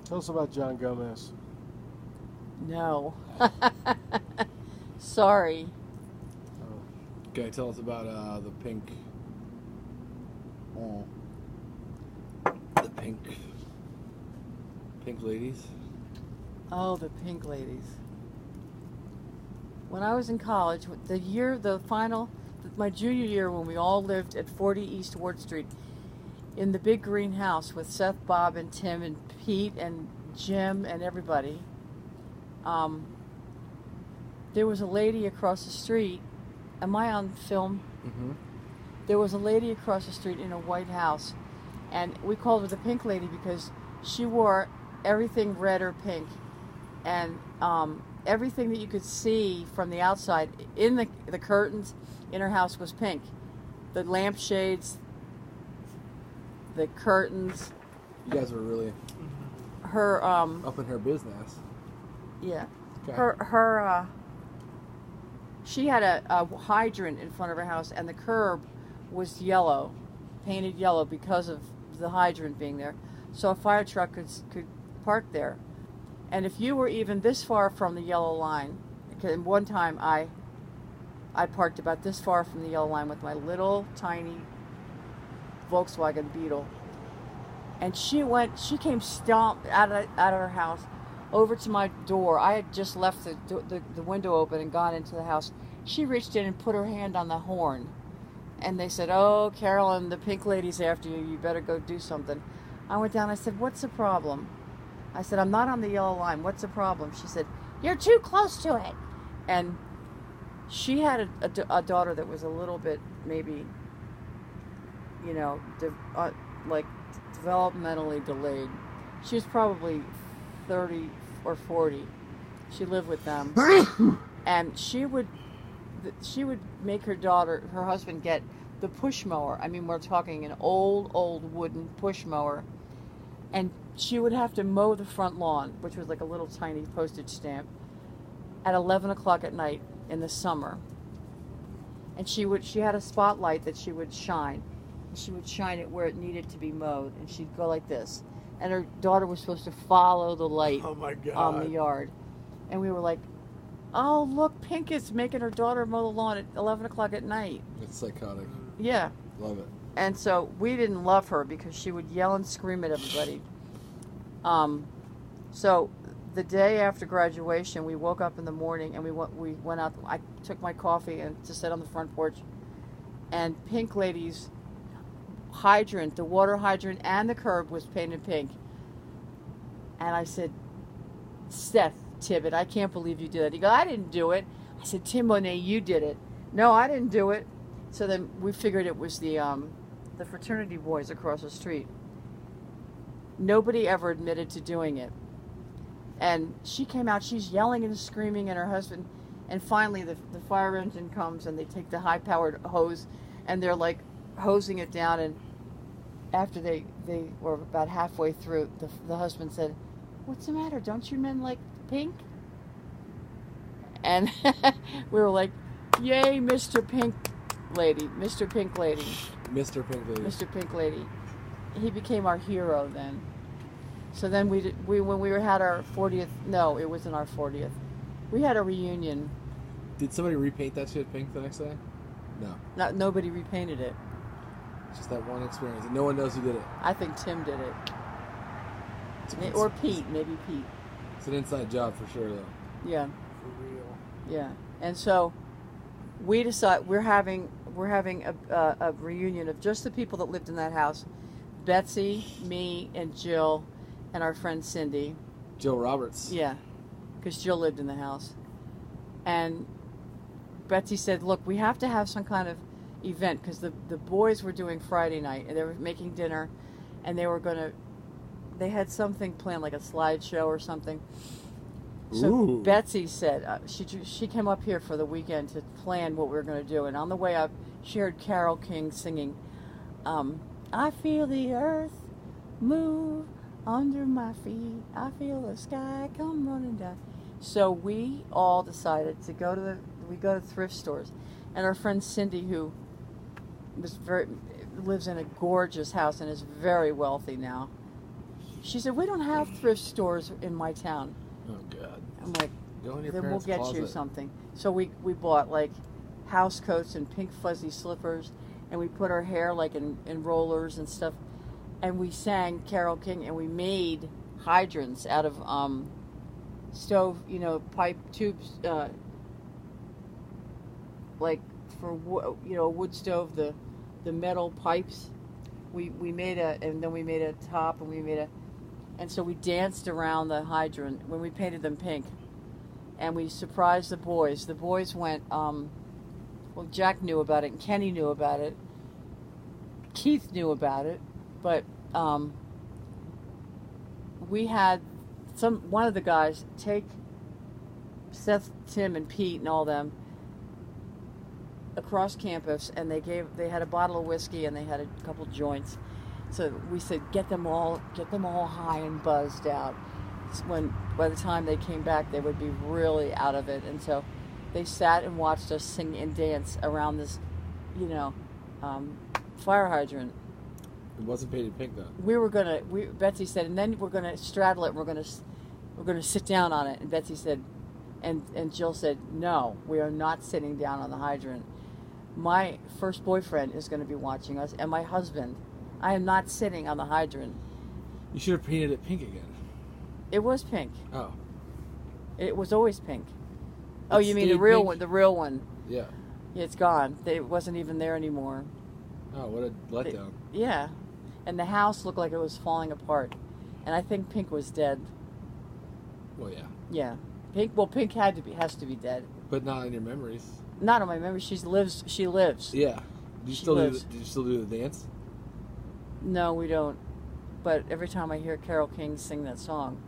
Tell us about John Gomez. No. Sorry. Okay, tell us about the pink. Oh, the pink ladies. Oh, the Pink Ladies. When I was in college, my junior year when we all lived at 40 East Ward Street in the big green house with Seth, Bob, and Tim, and Pete, and Jim, and everybody, there was a lady across the street. Am I on film? Mm-hmm. There was a lady across the street in a white house, and we called her the Pink Lady because she wore everything red or pink, and everything that you could see from the outside in the curtains in her house was pink. The lampshades, the curtains. You guys were really Her up in her business. yeah, Okay. she had a hydrant in front of her house, and the curb was yellow, painted yellow because of the hydrant being there. So a fire truck could park there. And if you were even this far from the yellow line, because one time I parked about this far from the yellow line with my little tiny Volkswagen Beetle, and she came stomp out of her house over to my door. I had just left the window open and gone into the house. She reached in and put her hand on the horn, and they said, "Oh, Carolyn, the Pink Lady's after you. You better go do something." I went down. I said, "What's the problem?" I said, "I'm not on the yellow line. What's the problem?" She said, "You're too close to it." And she had a daughter that was a little bit maybe, like developmentally delayed. She was probably 30 or 40. She lived with them. And she would make her husband get the push mower. I mean, we're talking an old wooden push mower. And she would have to mow the front lawn, which was like a little tiny postage stamp, at 11 o'clock at night in the summer. And she had a spotlight that she would shine. And she would shine it where it needed to be mowed. And she'd go like this. And her daughter was supposed to follow the light on the yard. And we were like, "Oh, look, Pink is making her daughter mow the lawn at 11 o'clock at night." It's psychotic. Yeah. Love it. And so we didn't love her because she would yell and scream at everybody. So the day after graduation, we woke up in the morning and we went out. I took my coffee and to sit on the front porch, and Pink Lady's hydrant, the water hydrant and the curb was painted pink. And I said, "Seth Tibbet, I can't believe you did that." He goes, "I didn't do it." I said, "Tim Monet, you did it." "No, I didn't do it." So then we figured it was the fraternity boys across the street. Nobody ever admitted to doing it. And she came out, she's yelling and screaming at her husband. And finally the fire engine comes and they take the high-powered hose and they're like hosing it down. And after they were about halfway through, the husband said, "What's the matter? Don't you men like pink?" And we were like, "Yay, Mr. Pink Lady, Mr. Pink Lady." Mr. Pink Lady. Mr. Pink Lady. He became our hero then. So then when we had our 40th, no, it wasn't our 40th. We had a reunion. Did somebody repaint that shit pink the next day? No. Nobody repainted it. It's just that one experience, and no one knows who did it. I think Tim did it. Or Pete, maybe Pete. It's an inside job for sure, though. Yeah. For real. Yeah. And so we decide we're having a reunion of just the people that lived in that house. Betsy, me, and Jill, and our friend Cindy. Jill Roberts. Yeah, because Jill lived in the house. And Betsy said, "Look, we have to have some kind of event," because the boys were doing Friday night, and they were making dinner, and they had something planned, like a slideshow or something. So Ooh. Betsy said, she came up here for the weekend to plan what we were going to do, and on the way up, she heard Carole King singing, "I feel the earth move under my feet. I feel the sky come running down." So we all decided to go to thrift stores, and our friend Cindy, who lives in a gorgeous house and is very wealthy now, She said, we don't have thrift stores in my town. Oh God. I'm like, Go in your then we'll parents' get you closet. something. So we bought like house coats and pink fuzzy slippers, and we put our hair like in rollers and stuff, and we sang Carole King, and we made hydrants out of stove, pipe tubes, like for a wood stove, the metal pipes. We made and then we made a top, and so we danced around the hydrant when we painted them pink, and we surprised the boys. The boys went, well, Jack knew about it, and Kenny knew about it, Keith knew about it, but we had one of the guys take Seth, Tim, and Pete and all them across campus, and they had a bottle of whiskey and they had a couple joints. So we said, get them all high and buzzed out. By the time they came back, they would be really out of it. And so they sat and watched us sing and dance around this, fire hydrant. It wasn't painted pink though. Betsy said, and then we're gonna straddle it. And we're gonna sit down on it. And Betsy said, and Jill said, no, we are not sitting down on the hydrant. My first boyfriend is going to be watching us, and my husband. I am not sitting on the hydrant. You should have painted it pink again. It was pink. Oh. It was always pink. Oh, It you mean the stayed real pink? one? The real one. Yeah. Yeah, it's gone. It wasn't even there anymore. Oh, what a letdown. Yeah, and the house looked like it was falling apart, and I think Pink was dead. Well, yeah. Yeah, Pink. Well, Pink has to be dead. But not in your memories. Not on my memory. She lives. Yeah. Did you She still lives. did you still do the dance? No, we don't. But every time I hear Carole King sing that song,